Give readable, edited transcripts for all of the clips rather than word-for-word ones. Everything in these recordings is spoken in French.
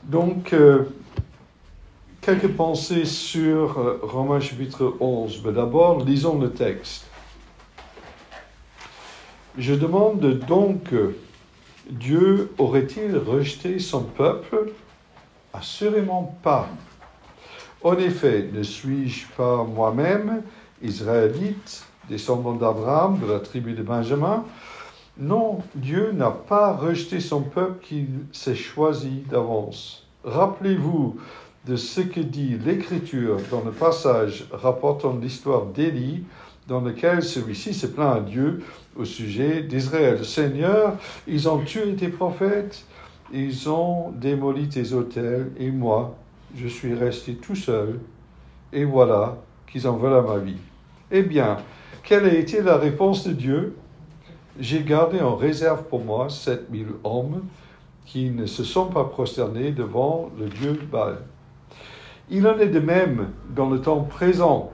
Donc, quelques pensées sur Romains chapitre 11. Mais d'abord, lisons le texte. Je demande donc, Dieu aurait-il rejeté son peuple? Assurément pas. En effet, ne suis-je pas moi-même israélite, descendant d'Abraham, de la tribu de Benjamin? Non, Dieu n'a pas rejeté son peuple qu'il s'est choisi d'avance. Rappelez-vous de ce que dit l'Écriture dans le passage rapportant l'histoire d'Élie, dans lequel celui-ci se plaint à Dieu au sujet d'Israël. Seigneur, ils ont tué tes prophètes, ils ont démoli tes autels, et moi, je suis resté tout seul, et voilà qu'ils en veulent à ma vie. Eh bien, quelle a été la réponse de Dieu? J'ai gardé en réserve pour moi 7000 hommes qui ne se sont pas prosternés devant le Dieu Baal. Il en est de même dans le temps présent.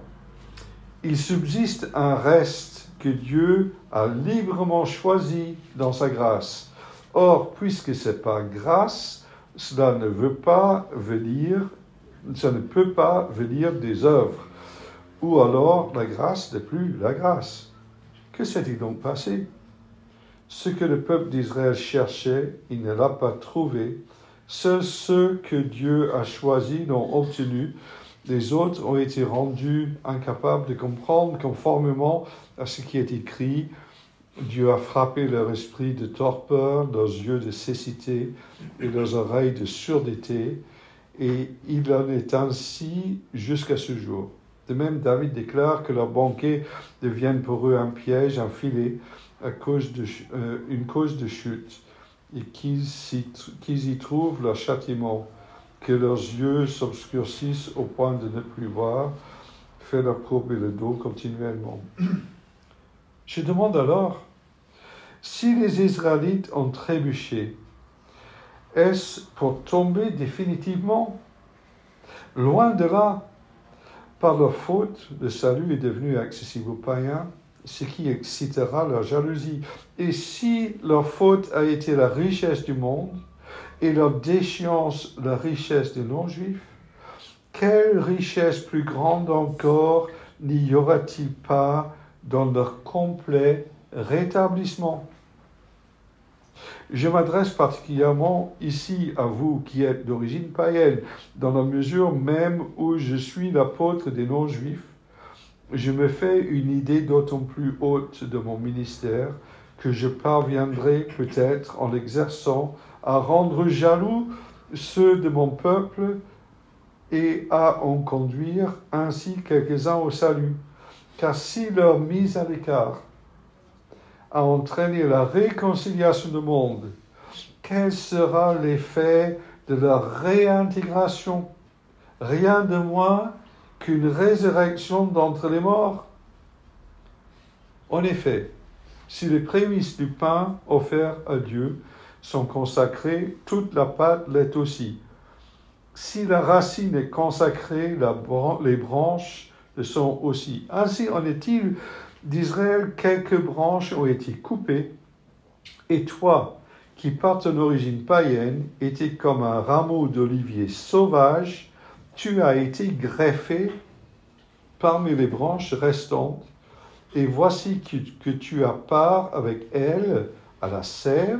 Il subsiste un reste que Dieu a librement choisi dans sa grâce. Or, puisque ce n'est pas grâce, cela ne peut pas venir des œuvres. Ou alors, la grâce n'est plus la grâce. Que s'est-il donc passé? Ce que le peuple d'Israël cherchait, il ne l'a pas trouvé. Seuls ceux que Dieu a choisis l'ont obtenu. Les autres ont été rendus incapables de comprendre conformément à ce qui est écrit. Dieu a frappé leur esprit de torpeur, leurs yeux de cécité et leurs oreilles de surdité. Et il en est ainsi jusqu'à ce jour. De même, David déclare que leur banquet devient pour eux un piège, un filet, une cause de chute, et qu'ils y trouvent leur châtiment, que leurs yeux s'obscurcissent au point de ne plus voir, fait leur courber le dos continuellement. Je demande alors, si les Israélites ont trébuché, est-ce pour tomber définitivement? Loin de là. Par leur faute, le salut est devenu accessible aux païens, ce qui excitera leur jalousie. Et si leur faute a été la richesse du monde, et leur déchéance la richesse des non-juifs, quelle richesse plus grande encore n'y aura-t-il pas dans leur complet rétablissement? Je m'adresse particulièrement ici à vous qui êtes d'origine païenne, dans la mesure même où je suis l'apôtre des non-juifs. Je me fais une idée d'autant plus haute de mon ministère que je parviendrai peut-être en l'exerçant à rendre jaloux ceux de mon peuple et à en conduire ainsi quelques-uns au salut. Car si leur mise à l'écart a entraîné la réconciliation du monde, quel sera l'effet de leur réintégration? Rien de moins qu'une résurrection d'entre les morts. En effet, si les prémices du pain offert à Dieu sont consacrées, toute la pâte l'est aussi. Si la racine est consacrée, les branches le sont aussi. Ainsi en est-il d'Israël, quelques branches ont été coupées, et toi, qui par ton origine païenne étais comme un rameau d'olivier sauvage, tu as été greffé parmi les branches restantes, et voici que tu as part avec elle à la sève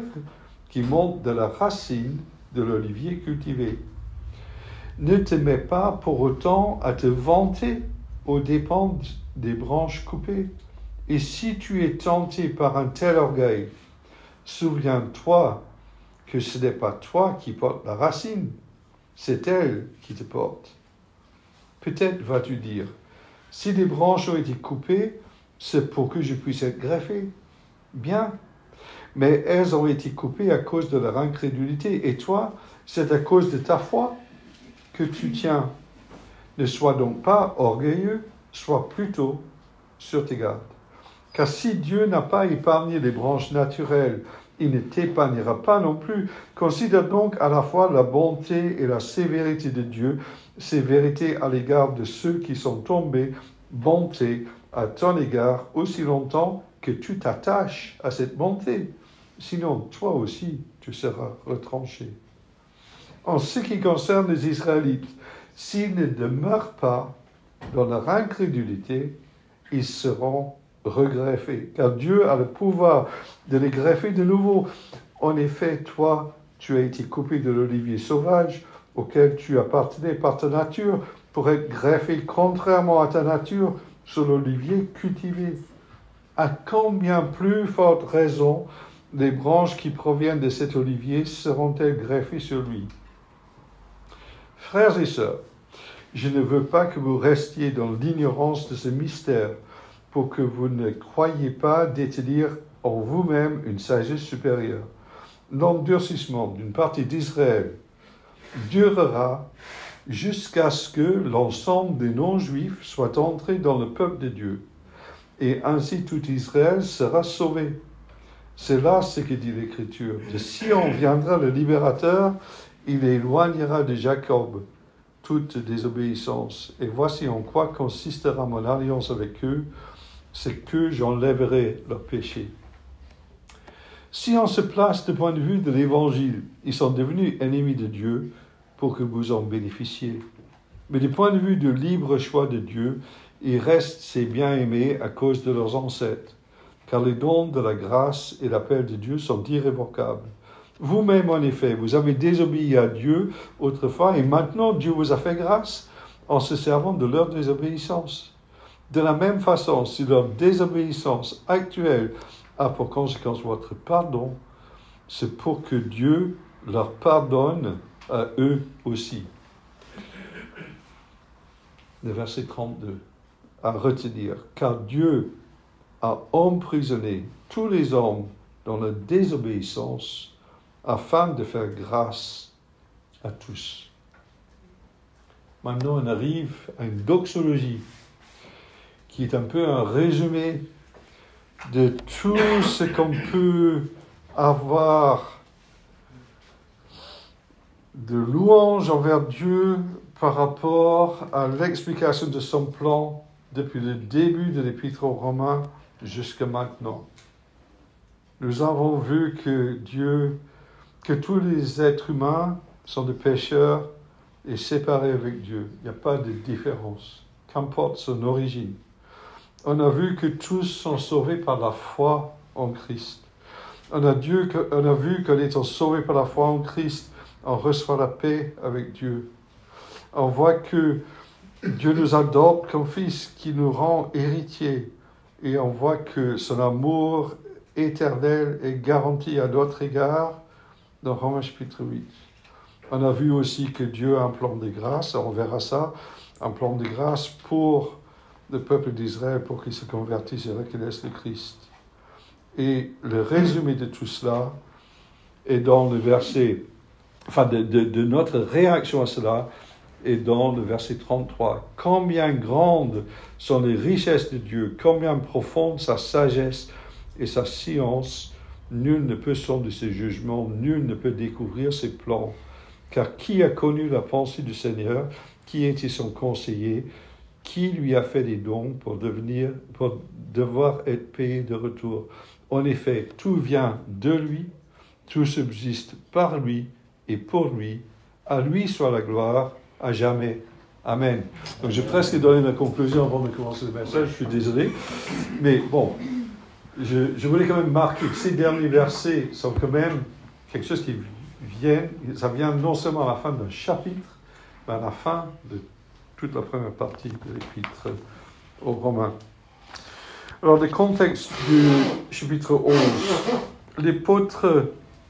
qui monte de la racine de l'olivier cultivé. Ne te mets pas pour autant à te vanter aux dépens des branches coupées. Et si tu es tenté par un tel orgueil, souviens-toi que ce n'est pas toi qui portes la racine, c'est elle qui te porte. Peut-être vas-tu dire, si des branches ont été coupées, c'est pour que je puisse être greffé. Bien, mais elles ont été coupées à cause de leur incrédulité, et toi, c'est à cause de ta foi que tu tiens. Ne sois donc pas orgueilleux, sois plutôt sur tes gardes. Car si Dieu n'a pas épargné les branches naturelles, il ne t'épargnera pas non plus. Considère donc à la fois la bonté et la sévérité de Dieu, sévérité à l'égard de ceux qui sont tombés, bonté à ton égard aussi longtemps que tu t'attaches à cette bonté. Sinon, toi aussi, tu seras retranché. En ce qui concerne les Israélites, s'ils ne demeurent pas dans leur incrédulité, ils seront regreffés, car Dieu a le pouvoir de les greffer de nouveau. En effet, toi, tu as été coupé de l'olivier sauvage auquel tu appartenais par ta nature pour être greffé contrairement à ta nature sur l'olivier cultivé. À combien plus forte raison les branches qui proviennent de cet olivier seront-elles greffées sur lui? Frères et sœurs, je ne veux pas que vous restiez dans l'ignorance de ce mystère, pour que vous ne croyiez pas détenir en vous-même une sagesse supérieure. L'endurcissement d'une partie d'Israël durera jusqu'à ce que l'ensemble des non-juifs soit entré dans le peuple de Dieu, et ainsi tout Israël sera sauvé. C'est là ce que dit l'Écriture. De Sion viendra le libérateur, il éloignera de Jacob toute désobéissance. Et voici en quoi consistera mon alliance avec eux, c'est que j'enlèverai leurs péchés. Si on se place du point de vue de l'Évangile, ils sont devenus ennemis de Dieu pour que vous en bénéficiez. Mais du point de vue du libre choix de Dieu, ils restent ses bien-aimés à cause de leurs ancêtres, car les dons de la grâce et l'appel de Dieu sont irrévocables. Vous-même, en effet, vous avez désobéi à Dieu autrefois, et maintenant Dieu vous a fait grâce en se servant de leur désobéissance. De la même façon, si leur désobéissance actuelle a pour conséquence votre pardon, c'est pour que Dieu leur pardonne à eux aussi. Le verset 32, à retenir, car Dieu a emprisonné tous les hommes dans la désobéissance afin de faire grâce à tous. Maintenant, on arrive à une doxologie qui est un peu un résumé de tout ce qu'on peut avoir de louange envers Dieu par rapport à l'explication de son plan depuis le début de l'Épître aux Romains jusqu'à maintenant. Nous avons vu que tous les êtres humains sont des pécheurs et séparés avec Dieu. Il n'y a pas de différence, qu'importe son origine. On a vu que tous sont sauvés par la foi en Christ. On a vu qu'en étant sauvés par la foi en Christ, on reçoit la paix avec Dieu. On voit que Dieu nous adopte comme fils, qui nous rend héritiers. Et on voit que son amour éternel est garanti à notre égard dans Romains chapitre 8. On a vu aussi que Dieu a un plan de grâce, on verra ça, un plan de grâce pour le peuple d'Israël, pour qu'ils se convertissent et reconnaissent le Christ. Et le résumé de tout cela est dans le verset, de notre réaction à cela, est dans le verset 33. Combien grandes sont les richesses de Dieu, combien profonde sa sagesse et sa science, nul ne peut sonder ses jugements, nul ne peut découvrir ses plans. Car qui a connu la pensée du Seigneur, qui était son conseiller, qui lui a fait des dons pour devoir être payé de retour. En effet, tout vient de lui, tout subsiste par lui et pour lui. À lui soit la gloire, à jamais. Amen. Donc j'ai presque donné ma conclusion avant de commencer le message, je suis désolé. Mais bon, je voulais quand même marquer que ces derniers versets sont quand même quelque chose qui ça vient non seulement à la fin d'un chapitre, mais à la fin de toute la première partie de l'Épître aux Romains. Alors, le contexte du chapitre 11,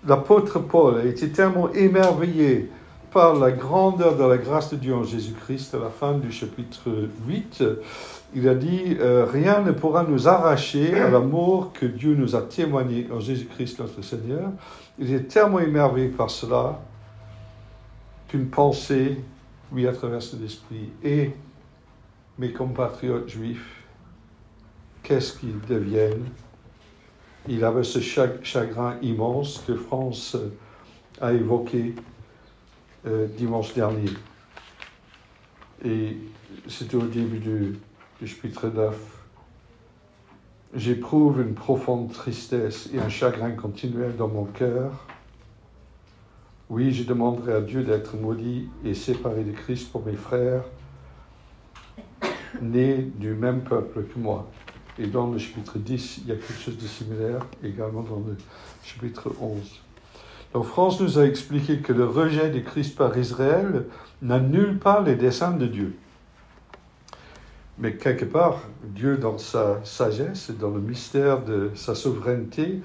l'apôtre Paul a été tellement émerveillé par la grandeur de la grâce de Dieu en Jésus-Christ à la fin du chapitre 8. Il a dit « Rien ne pourra nous arracher à l'amour que Dieu nous a témoigné en Jésus-Christ notre Seigneur. » Il est tellement émerveillé par cela qu'une pensée lui a traversé l'esprit. Et mes compatriotes juifs, qu'est-ce qu'ils deviennent? Il avait ce chagrin immense que France a évoqué dimanche dernier. Et c'était au début du chapitre 9. J'éprouve une profonde tristesse et un chagrin continuel dans mon cœur. Oui, je demanderai à Dieu d'être maudit et séparé de Christ pour mes frères, nés du même peuple que moi. Et dans le chapitre 10, il y a quelque chose de similaire, également dans le chapitre 11. Donc, France nous a expliqué que le rejet de Christ par Israël n'annule pas les desseins de Dieu. Mais quelque part, Dieu, dans sa sagesse et dans le mystère de sa souveraineté,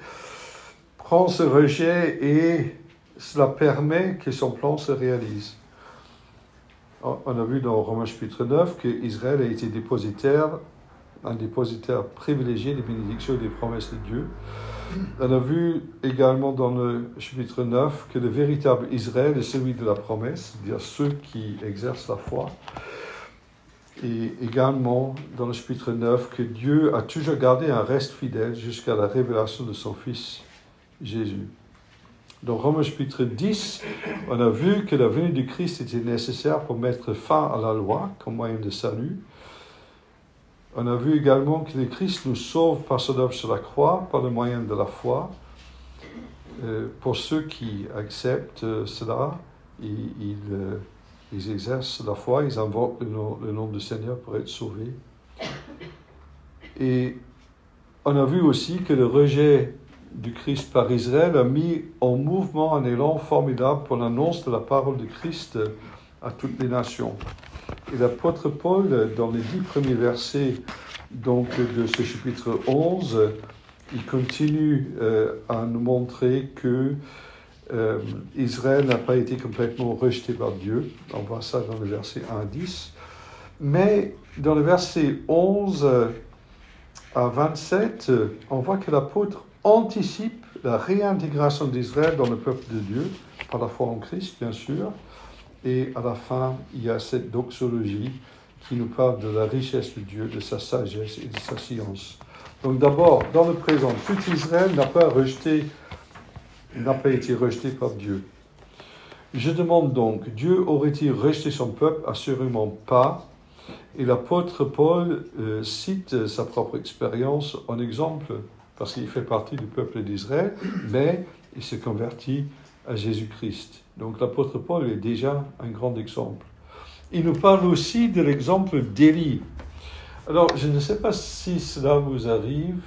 prend ce rejet et cela permet que son plan se réalise. On a vu dans Romains chapitre 9 qu'Israël a été un dépositaire privilégié des bénédictions et des promesses de Dieu. On a vu également dans le chapitre 9 que le véritable Israël est celui de la promesse, c'est-à-dire ceux qui exercent la foi. Et également dans le chapitre 9 que Dieu a toujours gardé un reste fidèle jusqu'à la révélation de son Fils, Jésus. Dans Romains chapitre 10, on a vu que la venue du Christ était nécessaire pour mettre fin à la loi comme moyen de salut. On a vu également que le Christ nous sauve par son œuvre sur la croix, par le moyen de la foi. Pour ceux qui acceptent cela, ils exercent la foi, ils invoquent le nom du Seigneur pour être sauvés. Et on a vu aussi que le rejet du Christ par Israël a mis en mouvement un élan formidable pour l'annonce de la parole de Christ à toutes les nations. Et l'apôtre Paul, dans les 10 premiers versets donc, de ce chapitre 11, il continue à nous montrer que Israël n'a pas été complètement rejeté par Dieu. On voit ça dans le verset 1 à 10. Mais dans le verset 11 à 27, on voit que l'apôtre anticipe la réintégration d'Israël dans le peuple de Dieu, par la foi en Christ, bien sûr. Et à la fin, il y a cette doxologie qui nous parle de la richesse de Dieu, de sa sagesse et de sa science. Donc d'abord, dans le présent, tout Israël n'a pas été rejeté par Dieu. Je demande donc, Dieu aurait-il rejeté son peuple? Assurément pas. Et l'apôtre Paul cite sa propre expérience en exemple, parce qu'il fait partie du peuple d'Israël, mais il se convertit à Jésus-Christ. Donc l'apôtre Paul est déjà un grand exemple. Il nous parle aussi de l'exemple d'Élie. Alors, je ne sais pas si cela vous arrive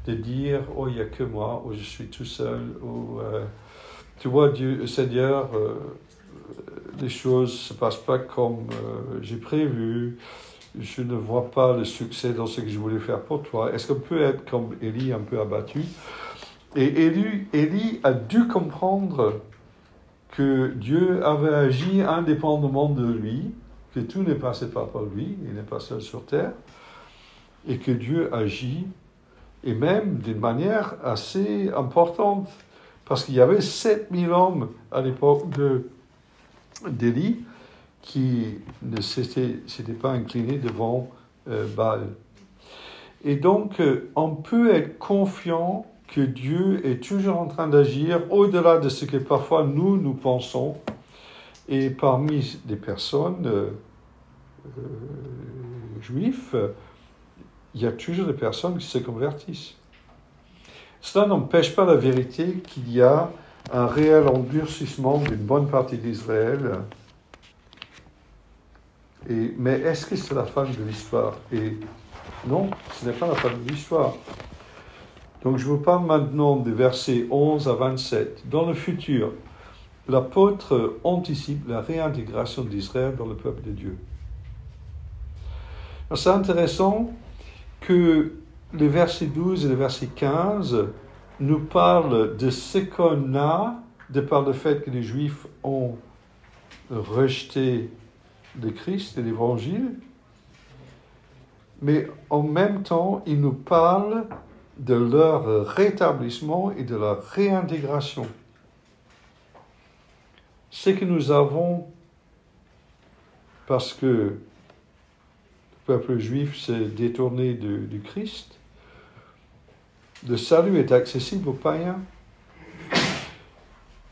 de dire « Oh, il n'y a que moi » ou « Je suis tout seul » ou « Tu vois, Dieu, Seigneur, les choses ne se passent pas comme j'ai prévu. Je ne vois pas le succès dans ce que je voulais faire pour toi. » Est-ce qu'on peut être comme Élie, un peu abattu? Et Élie a dû comprendre que Dieu avait agi indépendamment de lui, que tout n'est passé pas par lui, il n'est pas seul sur terre, et que Dieu agit, et même d'une manière assez importante, parce qu'il y avait 7000 hommes à l'époque d'Élie qui ne s'étaient pas inclinés devant Baal. Et donc, on peut être confiant que Dieu est toujours en train d'agir au-delà de ce que parfois nous pensons. Et parmi des personnes juives, il y a toujours des personnes qui se convertissent. Cela n'empêche pas la vérité qu'il y a un réel endurcissement d'une bonne partie d'Israël. Mais est-ce que c'est la fin de l'histoire? Et non, ce n'est pas la fin de l'histoire. Donc je vous parle maintenant des versets 11 à 27. Dans le futur, l'apôtre anticipe la réintégration d'Israël dans le peuple de Dieu. Alors, c'est intéressant que les versets 12 et le verset 15 nous parlent de ce qu'on a, de par le fait que les Juifs ont rejeté le Christ et l'Évangile, mais en même temps, ils nous parlent de leur rétablissement et de leur réintégration. Ce que nous avons, parce que le peuple juif s'est détourné du Christ, le salut est accessible aux païens.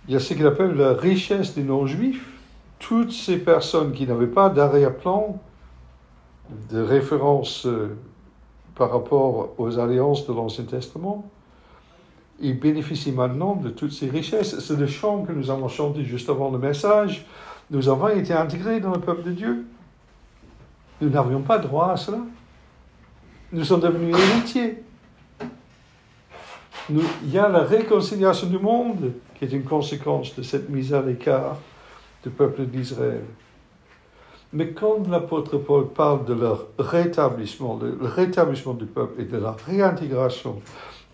Il y a ce qu'il appelle la richesse des non-juifs. Toutes ces personnes qui n'avaient pas d'arrière-plan, de référence par rapport aux alliances de l'Ancien Testament, il bénéficie maintenant de toutes ces richesses. C'est le chant que nous avons chanté juste avant le message. Nous avons été intégrés dans le peuple de Dieu. Nous n'avions pas droit à cela. Nous sommes devenus héritiers. Il y a la réconciliation du monde qui est une conséquence de cette mise à l'écart du peuple d'Israël. Mais quand l'apôtre Paul parle de leur rétablissement, le rétablissement du peuple et de la réintégration,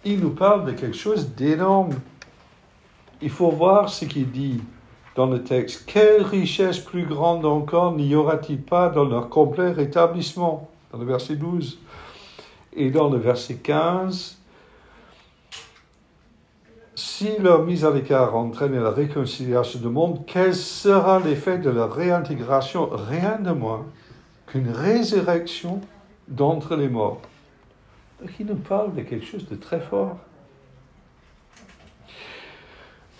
il nous parle de quelque chose d'énorme. Il faut voir ce qu'il dit dans le texte. Quelle richesse plus grande encore n'y aura-t-il pas dans leur complet rétablissement, dans le verset 12. Et dans le verset 15, si leur mise à l'écart entraîne la réconciliation du monde, quel sera l'effet de la réintégration? Rien de moins qu'une résurrection d'entre les morts. Donc il nous parle de quelque chose de très fort.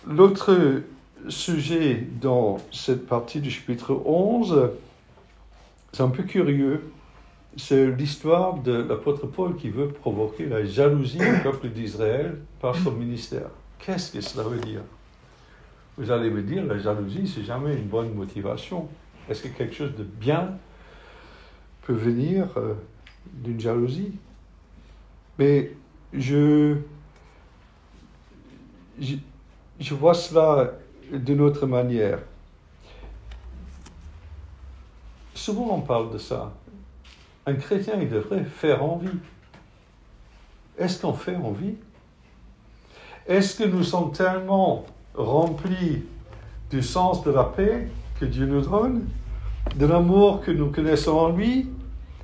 L'autre sujet dans cette partie du chapitre 11, c'est un peu curieux. C'est l'histoire de l'apôtre Paul qui veut provoquer la jalousie du peuple d'Israël par son ministère. Qu'est-ce que cela veut dire? Vous allez me dire, la jalousie, c'est jamais une bonne motivation. Est-ce que quelque chose de bien peut venir d'une jalousie? Mais je vois cela d'une autre manière. Souvent on parle de ça. Un chrétien, il devrait faire envie. Est-ce qu'on fait envie? Est-ce que nous sommes tellement remplis du sens de la paix que Dieu nous donne, de l'amour que nous connaissons en lui?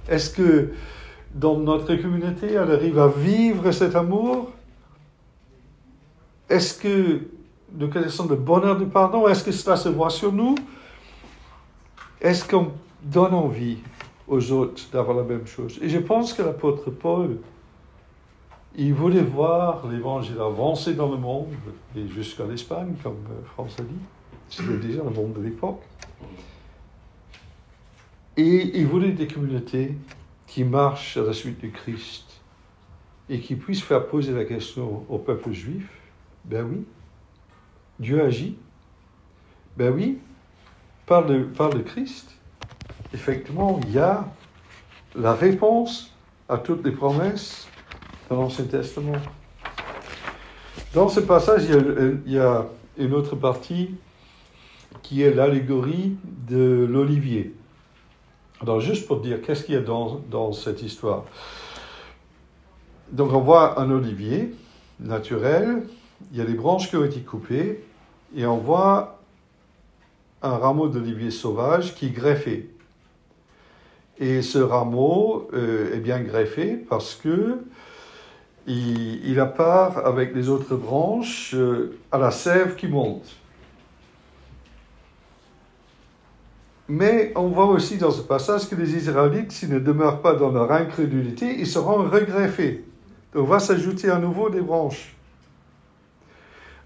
Est-ce que dans notre communauté, elle arrive à vivre cet amour? Est-ce que nous connaissons le bonheur du pardon? Est-ce que cela se voit sur nous? Est-ce qu'on donne envie aux autres d'avoir la même chose? Et je pense que l'apôtre Paul, il voulait voir l'évangile avancer dans le monde, et jusqu'à l'Espagne, comme France a dit. C'était déjà le monde de l'époque. Et il voulait des communautés qui marchent à la suite du Christ et qui puissent faire poser la question au peuple juif. Ben oui, Dieu agit. Ben oui, par le Christ, effectivement, il y a la réponse à toutes les promesses dans l'Ancien Testament. Dans ce passage, il y a une autre partie qui est l'allégorie de l'olivier. Alors, juste pour dire, qu'est-ce qu'il y a dans cette histoire? Donc, on voit un olivier naturel, il y a des branches qui ont été coupées, et on voit un rameau d'olivier sauvage qui est greffé. Et ce rameau est bien greffé parce que il a part avec les autres branches à la sève qui monte. Mais on voit aussi dans ce passage que les Israélites, s'ils ne demeurent pas dans leur incrédulité, ils seront regreffés. Donc on va s'ajouter à nouveau des branches.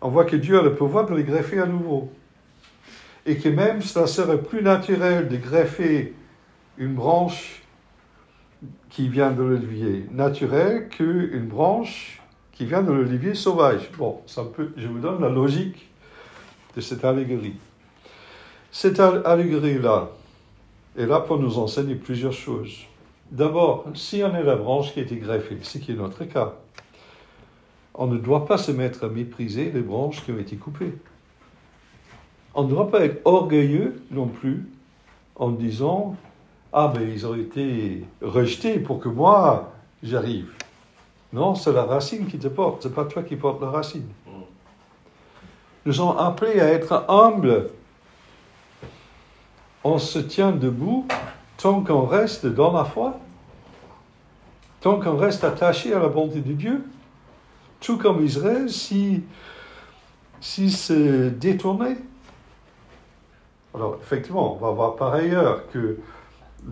On voit que Dieu a le pouvoir de les greffer à nouveau. Et que même cela serait plus naturel de greffer une branche qui vient de l'olivier naturel qu'une branche qui vient de l'olivier sauvage. Bon, je vous donne la logique de cette allégorie. Cette allégorie-là est là pour nous enseigner plusieurs choses. D'abord, si on est la branche qui a été greffée, ce qui est notre cas, on ne doit pas se mettre à mépriser les branches qui ont été coupées. On ne doit pas être orgueilleux non plus en disant « Ah, ben ils ont été rejetés pour que moi, j'arrive. » Non, c'est la racine qui te porte, c'est pas toi qui portes la racine. Nous sommes appelés à être humbles. On se tient debout tant qu'on reste dans la foi, tant qu'on reste attaché à la bonté de Dieu. Tout comme Israël, s'il se détournait. Alors, effectivement, on va voir par ailleurs que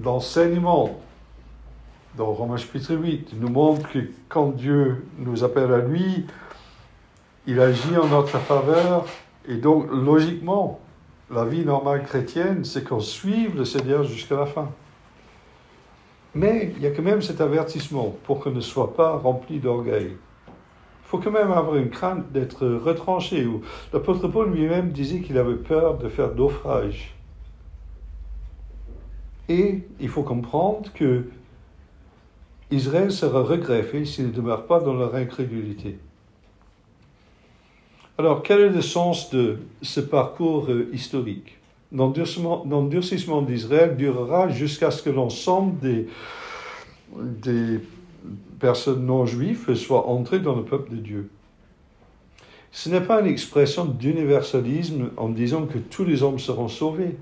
l'enseignement dans Romains chapitre 8 nous montre que quand Dieu nous appelle à lui, il agit en notre faveur. Et donc, logiquement, la vie normale chrétienne, c'est qu'on suive le Seigneur jusqu'à la fin. Mais il y a quand même cet avertissement pour qu'on ne soit pas rempli d'orgueil. faut quand même avoir une crainte d'être retranché. Ou l'apôtre Paul lui-même disait qu'il avait peur de faire naufrage. Et il faut comprendre que Israël sera regreffé s'il ne demeure pas dans leur incrédulité. Alors, quel est le sens de ce parcours historique? L'endurcissement d'Israël durera jusqu'à ce que l'ensemble des personnes non juives soient entrées dans le peuple de Dieu. Ce n'est pas une expression d'universalisme en disant que tous les hommes seront sauvés,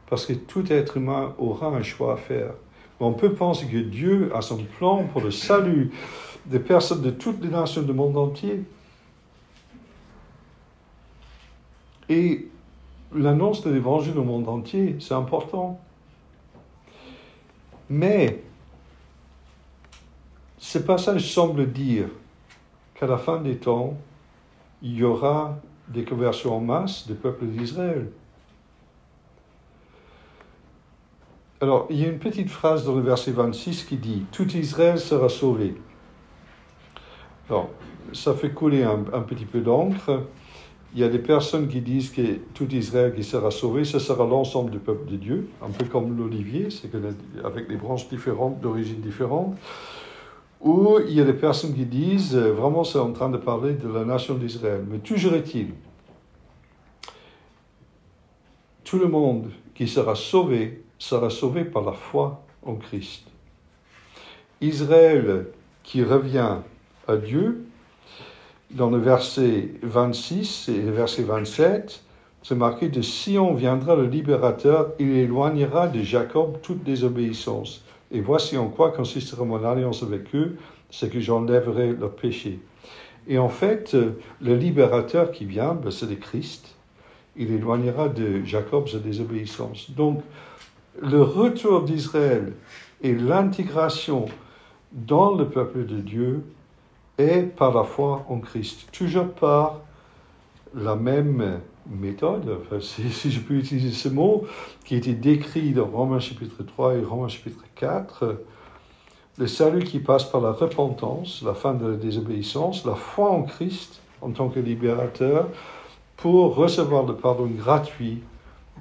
parce que tout être humain aura un choix à faire. Mais on peut penser que Dieu a son plan pour le salut des personnes de toutes les nations du monde entier. Et l'annonce de l'évangile au monde entier, c'est important. Mais ce passage semble dire qu'à la fin des temps, il y aura des conversions en masse du peuple d'Israël. Alors, il y a une petite phrase dans le verset 26 qui dit « Tout Israël sera sauvé ». Alors, ça fait couler un petit peu d'encre. Il y a des personnes qui disent que tout Israël qui sera sauvé, ce sera l'ensemble du peuple de Dieu, un peu comme l'olivier, c'est avec des branches différentes, d'origine différente. Ou il y a des personnes qui disent, vraiment c'est en train de parler de la nation d'Israël. Mais toujours est-il, tout le monde qui sera sauvé par la foi en Christ. Israël qui revient à Dieu, dans le verset 26 et le verset 27, c'est marqué « De Sion viendra le libérateur, il éloignera de Jacob toute désobéissance. Et voici en quoi consistera mon alliance avec eux, c'est que j'enlèverai leur péché. » Et en fait, le libérateur qui vient, c'est le Christ. Il éloignera de Jacob sa désobéissance. Donc, le retour d'Israël et l'intégration dans le peuple de Dieu est par la foi en Christ. Toujours par la même méthode, enfin, si je peux utiliser ce mot, qui était décrit dans Romains chapitre 3 et Romains chapitre 4, le salut qui passe par la repentance, la fin de la désobéissance, la foi en Christ en tant que libérateur, pour recevoir le pardon gratuit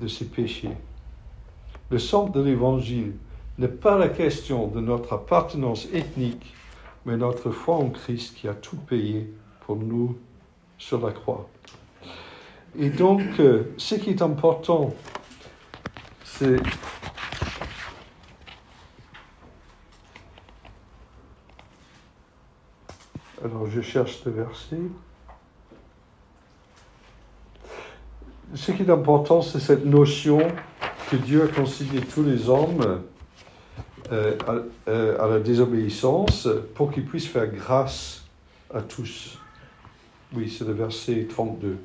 de ses péchés. Le centre de l'Évangile n'est pas la question de notre appartenance ethnique, mais notre foi en Christ qui a tout payé pour nous sur la croix. Et donc, ce qui est important, c'est alors je cherche le verset. Ce qui est important, c'est cette notion que Dieu a consigné tous les hommes à la désobéissance pour qu'ils puissent faire grâce à tous. Oui, c'est le verset 32.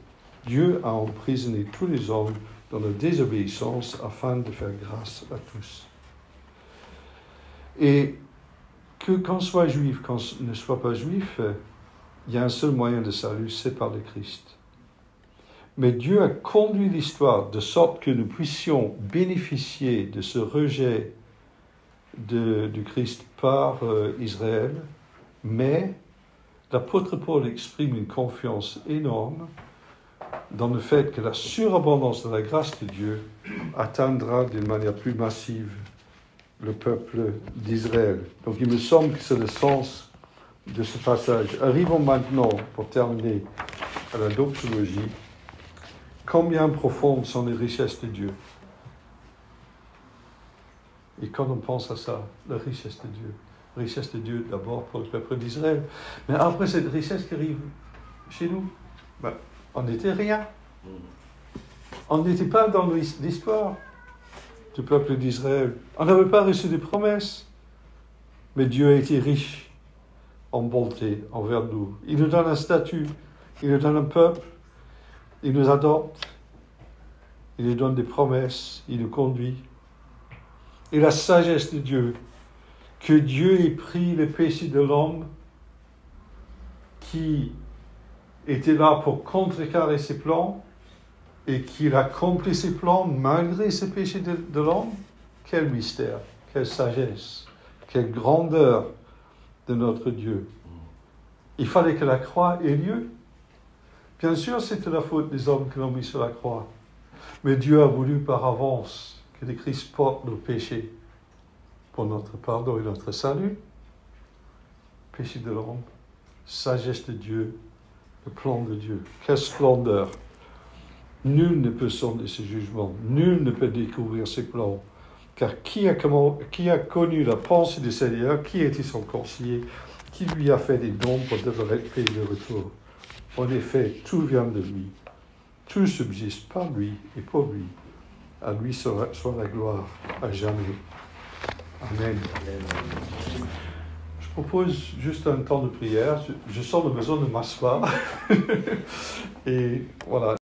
Dieu a emprisonné tous les hommes dans la désobéissance afin de faire grâce à tous. Et qu'on soit juif, qu'on ne soit pas juif, il y a un seul moyen de salut, c'est par le Christ. Mais Dieu a conduit l'histoire de sorte que nous puissions bénéficier de ce rejet du Christ par Israël, mais l'apôtre Paul exprime une confiance énorme dans le fait que la surabondance de la grâce de Dieu atteindra d'une manière plus massive le peuple d'Israël. Donc il me semble que c'est le sens de ce passage. Arrivons maintenant, pour terminer, à la doxologie. Combien profondes sont les richesses de Dieu? Et quand on pense à ça, la richesse de Dieu. La richesse de Dieu d'abord pour le peuple d'Israël. Mais après cette richesse qui arrive chez nous, on n'était rien. On n'était pas dans l'histoire du peuple d'Israël. On n'avait pas reçu de promesses. Mais Dieu a été riche en bonté envers nous. Il nous donne un statut, il nous donne un peuple, il nous adopte, il nous donne des promesses, il nous conduit. Et la sagesse de Dieu, que Dieu ait pris le péché de l'homme qui était là pour contrecarrer ses plans et qu'il accomplit ses plans malgré ce péché de l'homme. Quel mystère, quelle sagesse, quelle grandeur de notre Dieu. Il fallait que la croix ait lieu. Bien sûr, c'était la faute des hommes qui l'ont mis sur la croix. Mais Dieu a voulu par avance que le Christ porte nos péchés pour notre pardon et notre salut. Péché de l'homme, sagesse de Dieu, le plan de Dieu. Quelle splendeur! Nul ne peut sonder ce jugement, nul ne peut découvrir ses plans. Car qui a connu la pensée du Seigneur, qui était son conseiller, qui lui a fait des dons pour devoir être payé de retour? En effet, tout vient de lui. Tout subsiste par lui et pour lui. À lui soit la gloire à jamais. Amen. Je propose juste un temps de prière. Je sens le besoin de m'asseoir. Et voilà.